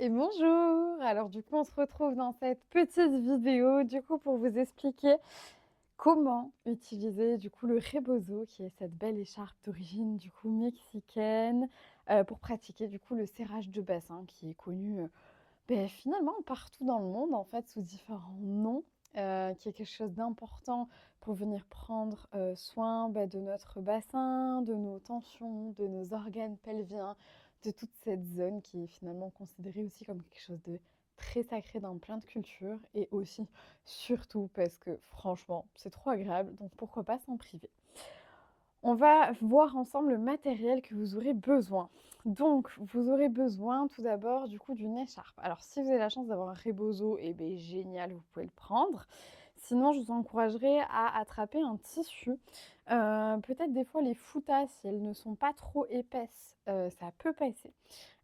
Et bonjour! Alors du coup, on se retrouve dans cette petite vidéo, du coup, pour vous expliquer comment utiliser du coup le rebozo, qui est cette belle écharpe d'origine du coup mexicaine, pour pratiquer du coup le serrage de bassin qui est connu, finalement partout dans le monde en fait sous différents noms, qui est quelque chose d'important pour venir prendre, soin, de notre bassin, de nos tensions, de nos organes pelviens, de toute cette zone qui est finalement considérée aussi comme quelque chose de très sacré dans plein de cultures et aussi, surtout parce que franchement, c'est trop agréable, donc pourquoi pas s'en priver? On va voir ensemble le matériel que vous aurez besoin. Donc, vous aurez besoin tout d'abord du coup d'une écharpe. Alors, si vous avez la chance d'avoir un rebozo, eh bien génial, vous pouvez le prendre. Sinon, je vous encouragerais à attraper un tissu. Peut-être des fois les foutas, si elles ne sont pas trop épaisses, ça peut passer.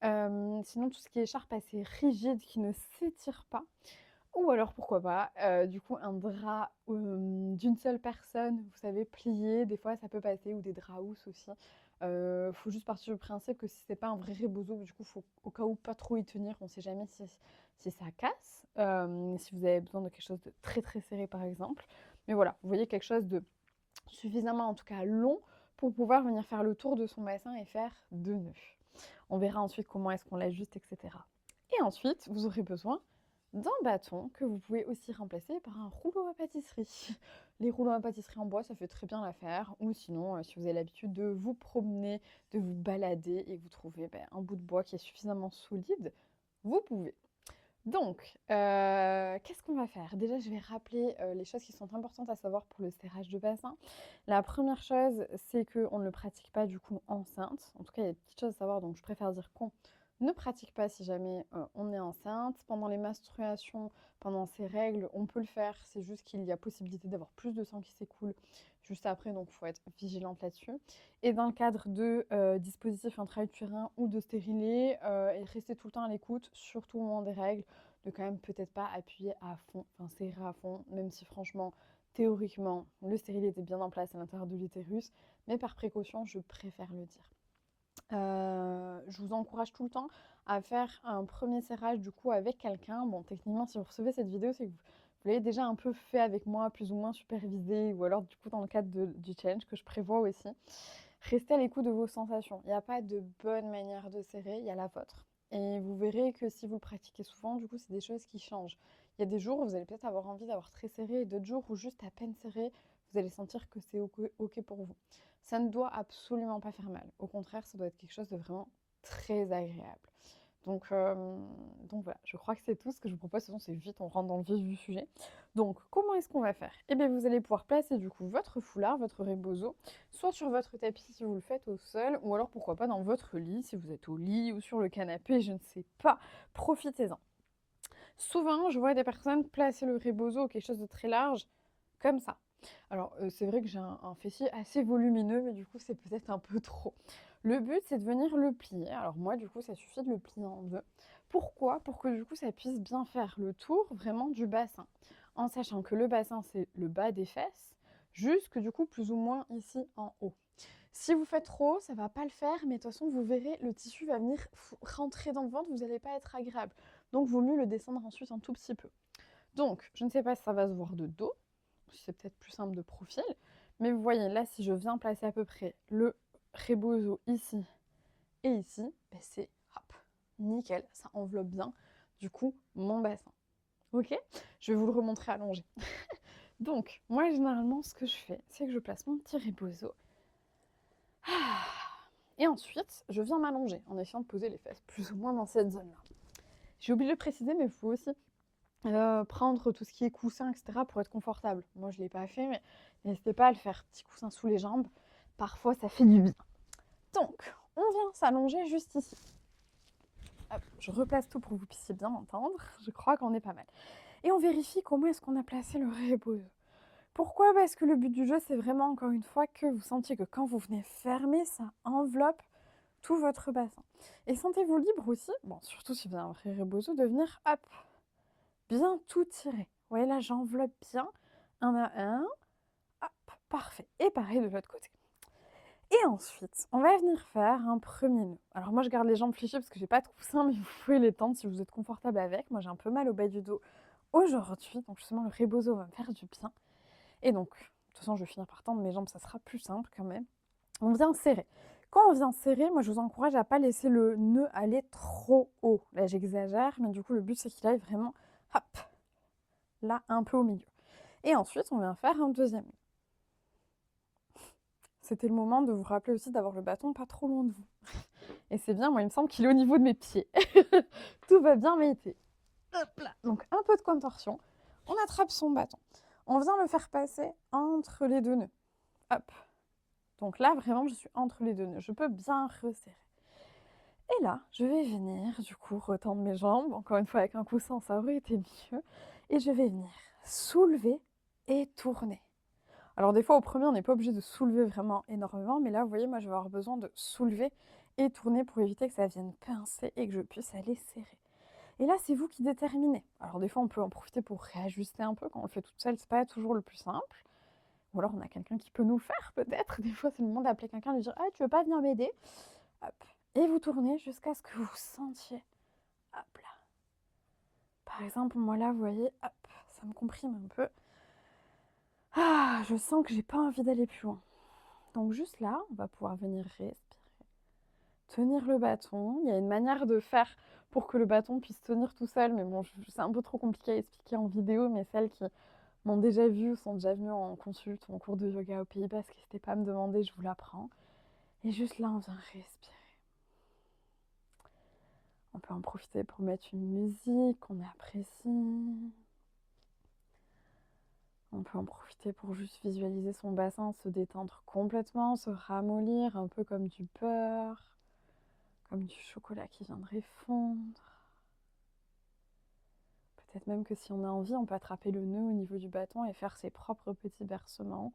Sinon, tout ce qui est écharpe assez rigide, qui ne s'étire pas, ou alors pourquoi pas, du coup un drap, d'une seule personne, vous savez plié, des fois ça peut passer ou des draps housses aussi. Faut juste partir du principe que si c'est pas un vrai rebozo, du coup faut au cas où pas trop y tenir, on sait jamais si ça casse, si vous avez besoin de quelque chose de très, très serré par exemple. Mais voilà, vous voyez quelque chose de suffisamment en tout cas long pour pouvoir venir faire le tour de son bassin et faire 2 nœuds. On verra ensuite comment est-ce qu'on l'ajuste et cetera. Et ensuite, vous aurez besoin d'un bâton que vous pouvez aussi remplacer par un rouleau à pâtisserie. Les rouleaux à pâtisserie en bois, ça fait très bien l'affaire. Ou sinon, si vous avez l'habitude de vous promener, de vous balader et que vous trouvez un bout de bois qui est suffisamment solide, vous pouvez. Donc, qu'est-ce qu'on va faire? Déjà, je vais rappeler, les choses qui sont importantes à savoir pour le serrage de bassin. La première chose, c'est qu'on ne le pratique pas du coup enceinte. En tout cas, il y a des petites choses à savoir, donc je préfère dire qu'on ne pratique pas si jamais, on est enceinte. Pendant les menstruations, pendant ces règles, on peut le faire, c'est juste qu'il y a possibilité d'avoir plus de sang qui s'écoule juste après, donc il faut être vigilante là-dessus. Et dans le cadre de, dispositifs intra-utérins ou de stérilés, et rester tout le temps à l'écoute, surtout au moment des règles, de quand même peut-être pas appuyer à fond, enfin serrer à fond, même si franchement, théoriquement, le stérilet était bien en place à l'intérieur de l'utérus, mais par précaution, je préfère le dire. Je vous encourage tout le temps à faire un premier serrage du coup avec quelqu'un. Bon, techniquement, si vous recevez cette vidéo, c'est que vous l'avez déjà un peu fait avec moi, plus ou moins supervisé, ou alors du coup dans le cadre du challenge que je prévois aussi. Restez à l'écoute de vos sensations. Il n'y a pas de bonne manière de serrer, il y a la vôtre. Et vous verrez que si vous le pratiquez souvent, du coup, c'est des choses qui changent. Il y a des jours où vous allez peut-être avoir envie d'avoir très serré et d'autres jours où juste à peine serré, vous allez sentir que c'est OK pour vous. Ça ne doit absolument pas faire mal. Au contraire, ça doit être quelque chose de vraiment très agréable. Donc, euh, donc voilà, je crois que c'est tout ce que je vous propose. De toute façon, c'est vite, on rentre dans le vif du sujet. Donc, comment est-ce qu'on va faire? Eh bien, vous allez pouvoir placer du coup votre foulard, votre rebozo, soit sur votre tapis si vous le faites au sol, ou alors pourquoi pas dans votre lit, si vous êtes au lit ou sur le canapé, je ne sais pas. Profitez-en. Souvent, je vois des personnes placer le rebozo ou quelque chose de très large, comme ça. Alors, c'est vrai que j'ai un fessier assez volumineux, mais du coup, c'est peut-être un peu trop. Le but, c'est de venir le plier. Alors moi, du coup, ça suffit de le plier en deux. Pourquoi? Pour que du coup, ça puisse bien faire le tour vraiment du bassin. En sachant que le bassin, c'est le bas des fesses, jusque du coup, plus ou moins ici en haut. Si vous faites trop, ça va pas le faire, mais de toute façon, vous verrez, le tissu va venir rentrer dans le ventre, vous n'allez pas être agréable. Donc, vaut mieux le descendre ensuite un tout petit peu. Donc, je ne sais pas si ça va se voir de dos, c'est peut-être plus simple de profil, mais vous voyez là, si je viens placer à peu près le rebozo ici et ici, c'est hop, nickel, ça enveloppe bien du coup mon bassin. Ok? Je vais vous le remontrer allongé. Donc, moi généralement, ce que je fais, c'est que je place mon petit rebozo. Et ensuite, je viens m'allonger en essayant de poser les fesses plus ou moins dans cette zone-là. J'ai oublié de le préciser, mais il faut aussi prendre tout ce qui est coussin, etc. pour être confortable. Moi, je ne l'ai pas fait, mais n'hésitez pas à le faire. Petit coussin sous les jambes, parfois ça fait du bien. Donc, on vient s'allonger juste ici. Hop, je replace tout pour que vous puissiez bien m'entendre. Je crois qu'on est pas mal. Et on vérifie comment est-ce qu'on a placé le rebozo. Pourquoi? Parce que le but du jeu, c'est vraiment, encore une fois, que vous sentiez que quand vous venez fermer, ça enveloppe tout votre bassin. Et sentez-vous libre aussi, bon, surtout si vous avez un vrai rebozo, de venir, hop, bien tout tirer. Vous voyez là, j'enveloppe bien, un à un, hop, parfait. Et pareil de l'autre côté. Et ensuite, on va venir faire un premier nœud. Alors moi, je garde les jambes fléchies parce que j'ai pas de coussin, mais vous pouvez les tendre si vous êtes confortable avec. Moi, j'ai un peu mal au bas du dos aujourd'hui, donc justement, le rebozo va me faire du bien. Et donc, de toute façon, je vais finir par tendre mes jambes, ça sera plus simple quand même. On vient serrer. Quand on vient serrer, moi, je vous encourage à pas laisser le nœud aller trop haut. Là, j'exagère, mais du coup, le but, c'est qu'il aille vraiment, hop, là, un peu au milieu. Et ensuite, on vient faire un deuxième nœud. C'était le moment de vous rappeler aussi d'avoir le bâton pas trop loin de vous. Et c'est bien, moi, il me semble qu'il est au niveau de mes pieds. Tout va bien m'aider. Hop là. Donc, un peu de contorsion. On attrape son bâton. On vient le faire passer entre les deux nœuds. Hop. Donc là, vraiment, je suis entre les deux nœuds. Je peux bien resserrer. Et là, je vais venir, du coup, retendre mes jambes. Encore une fois, avec un coussin, ça aurait été mieux. Et je vais venir soulever et tourner. Alors des fois, au premier, on n'est pas obligé de soulever vraiment énormément. Mais là, vous voyez, moi, je vais avoir besoin de soulever et tourner pour éviter que ça vienne pincer et que je puisse aller serrer. Et là, c'est vous qui déterminez. Alors des fois, on peut en profiter pour réajuster un peu. Quand on le fait toute seule, c'est pas toujours le plus simple. Ou alors, on a quelqu'un qui peut nous le faire, peut-être. Des fois, c'est le moment d'appeler quelqu'un et de dire « Ah, tu veux pas venir m'aider ?» Hop. Et vous tournez jusqu'à ce que vous sentiez. Hop là. Par exemple, moi là, vous voyez, hop, ça me comprime un peu. Ah, je sens que j'ai pas envie d'aller plus loin. Donc juste là, on va pouvoir venir respirer. Tenir le bâton. Il y a une manière de faire pour que le bâton puisse tenir tout seul. Mais bon, c'est un peu trop compliqué à expliquer en vidéo. Mais celles qui m'ont déjà vu ou sont déjà venues en consulte ou en cours de yoga au Pays Basque, n'hésitez pas à me demander, je vous l'apprends. Et juste là, on vient respirer. On peut en profiter pour mettre une musique qu'on apprécie. On peut en profiter pour juste visualiser son bassin se détendre complètement, se ramollir, un peu comme du beurre, comme du chocolat qui viendrait fondre. Peut-être même que si on a envie, on peut attraper le nœud au niveau du bâton et faire ses propres petits bercements.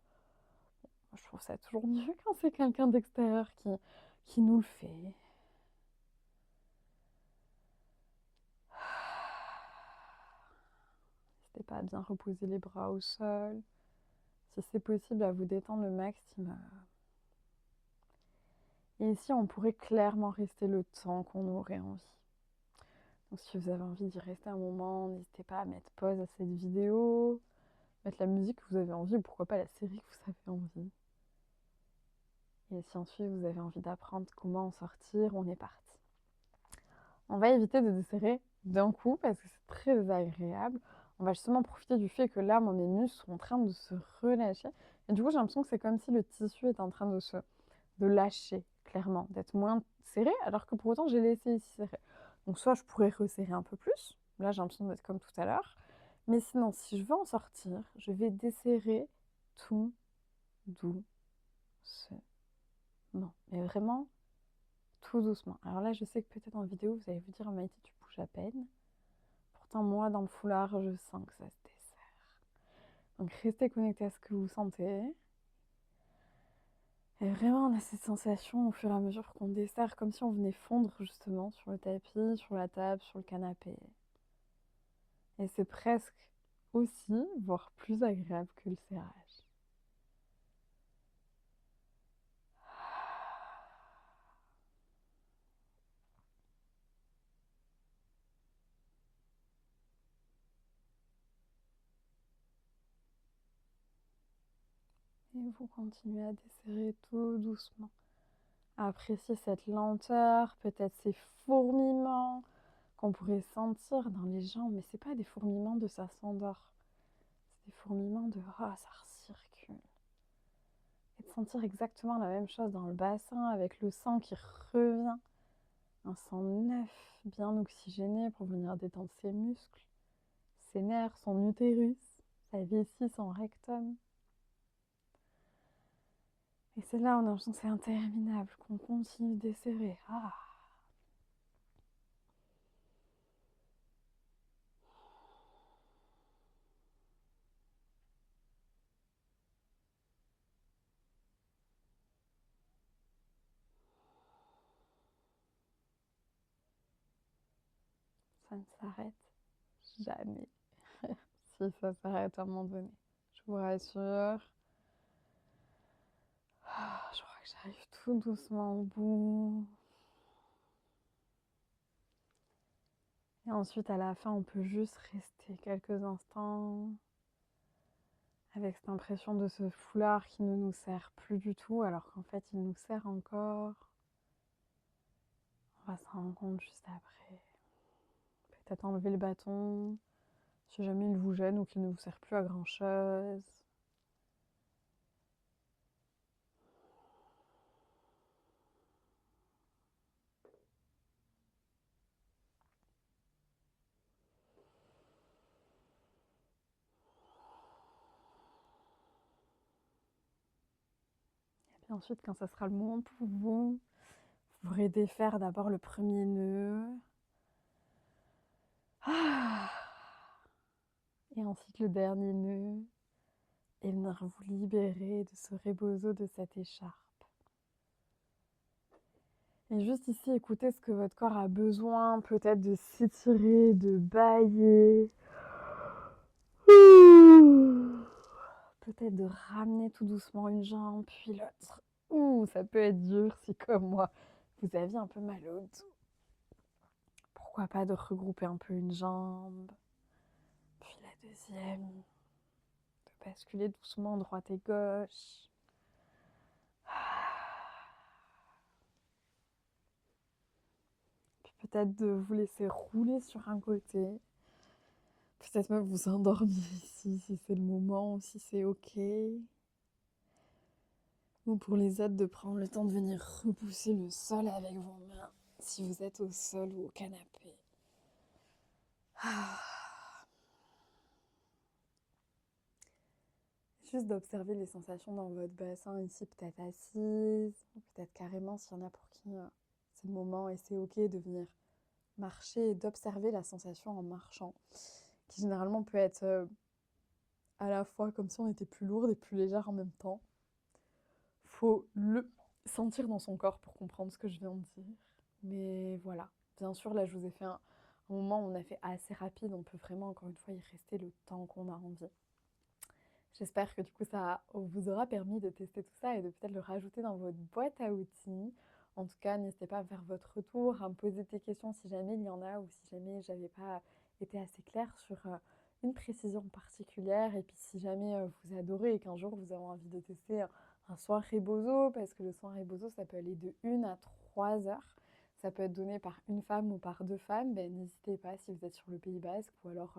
Je trouve ça toujours mieux quand c'est quelqu'un d'extérieur qui nous le fait. N'hésitez pas à bien reposer les bras au sol. Si c'est possible, à vous détendre le maximum. Et ici, on pourrait clairement rester le temps qu'on aurait envie. Donc si vous avez envie d'y rester un moment, n'hésitez pas à mettre pause à cette vidéo, mettre la musique que vous avez envie, ou pourquoi pas la série que vous avez envie. Et si ensuite vous avez envie d'apprendre comment en sortir, on est parti. On va éviter de desserrer d'un coup parce que c'est très désagréable. On va justement profiter du fait que là, moi, mes muscles sont en train de se relâcher. Et du coup, j'ai l'impression que c'est comme si le tissu est en train de lâcher, clairement, d'être moins serré, alors que pour autant, j'ai laissé ici serré. Donc soit je pourrais resserrer un peu plus. Là, j'ai l'impression d'être comme tout à l'heure. Mais sinon, si je veux en sortir, je vais desserrer tout doucement. Mais vraiment, tout doucement. Alors là, je sais que peut-être en vidéo, vous allez vous dire, Maïté, tu bouges à peine. Pourtant, moi, dans le foulard, je sens que ça se desserre. Donc, restez connectés à ce que vous sentez. Et vraiment, on a cette sensation au fur et à mesure qu'on desserre, comme si on venait fondre justement sur le tapis, sur la table, sur le canapé. Et c'est presque aussi, voire plus agréable que le serrage. Et vous continuez à desserrer tout doucement. À apprécier cette lenteur, peut-être ces fourmillements qu'on pourrait sentir dans les jambes. Mais c'est pas des fourmillements de ça s'endort. C'est des fourmillements de ça recircule. Et de sentir exactement la même chose dans le bassin avec le sang qui revient. Un sang neuf, bien oxygéné pour venir détendre ses muscles, ses nerfs, son utérus, sa vessie, son rectum. Et c'est là où on a l'impression que c'est interminable, qu'on continue de desserrer. Ça ne s'arrête jamais. Si ça s'arrête à un moment donné. Je vous rassure. Je crois que J'arrive tout doucement au bout. Et ensuite, à la fin, on peut juste rester quelques instants avec cette impression de ce foulard qui ne nous sert plus du tout, alors qu'en fait, il nous sert encore. On va s'en rendre compte juste après. Peut-être enlever le bâton, si jamais il vous gêne ou qu'il ne vous sert plus à grand-chose. Et ensuite, quand ça sera le moment pour vous, vous pourrez défaire d'abord le premier nœud. Et ensuite le dernier nœud. Et venir vous libérer de ce rebozo de cette écharpe. Et juste ici, écoutez ce que votre corps a besoin, peut-être de s'étirer, de bâiller. Peut-être de ramener tout doucement une jambe, puis l'autre. Ça peut être dur si, comme moi, vous aviez un peu mal au dos. Pourquoi pas de regrouper un peu une jambe, puis la deuxième, de basculer doucement droite et gauche. Puis peut-être de vous laisser rouler sur un côté. Peut-être même vous endormir ici, si c'est le moment, ou si c'est ok. Ou pour les autres, de prendre le temps de venir repousser le sol avec vos mains, si vous êtes au sol ou au canapé. Juste d'observer les sensations dans votre bassin ici, peut-être assise, ou peut-être carrément s'il y en a pour qui c'est le moment et c'est ok de venir marcher et d'observer la sensation en marchant, qui généralement peut être à la fois comme si on était plus lourde et plus légère en même temps. Faut le sentir dans son corps pour comprendre ce que je viens de dire. Mais voilà, bien sûr, là, je vous ai fait un moment où on a fait assez rapide. On peut vraiment, encore une fois, y rester le temps qu'on a envie. J'espère que du coup, ça vous aura permis de tester tout ça et de peut-être le rajouter dans votre boîte à outils. En tout cas, n'hésitez pas à faire votre retour, à me poser des questions si jamais il y en a ou si jamais j'avais pas été assez claire sur une précision particulière. Et puis si jamais vous adorez et qu'un jour vous avez envie de tester un soin rebozo, parce que le soin rebozo, ça peut aller de 1 à 3 heures. Ça peut être donné par une femme ou par deux femmes. Ben, n'hésitez pas, si vous êtes sur le Pays Basque ou alors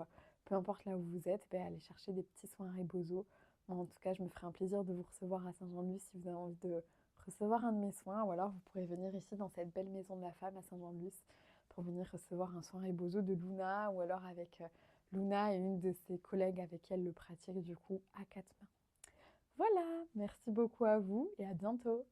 peu importe là où vous êtes, ben, allez chercher des petits soins rebozo. En tout cas, je me ferai un plaisir de vous recevoir à Saint-Jean-de-Luz si vous avez envie de recevoir un de mes soins, ou alors vous pourrez venir ici dans cette belle maison de la femme à Saint-Jean-de-Luz pour venir recevoir un soin rebozo de Luna, ou alors avec Luna et une de ses collègues avec qui elle le pratique du coup à 4 mains. Voilà, merci beaucoup à vous et à bientôt.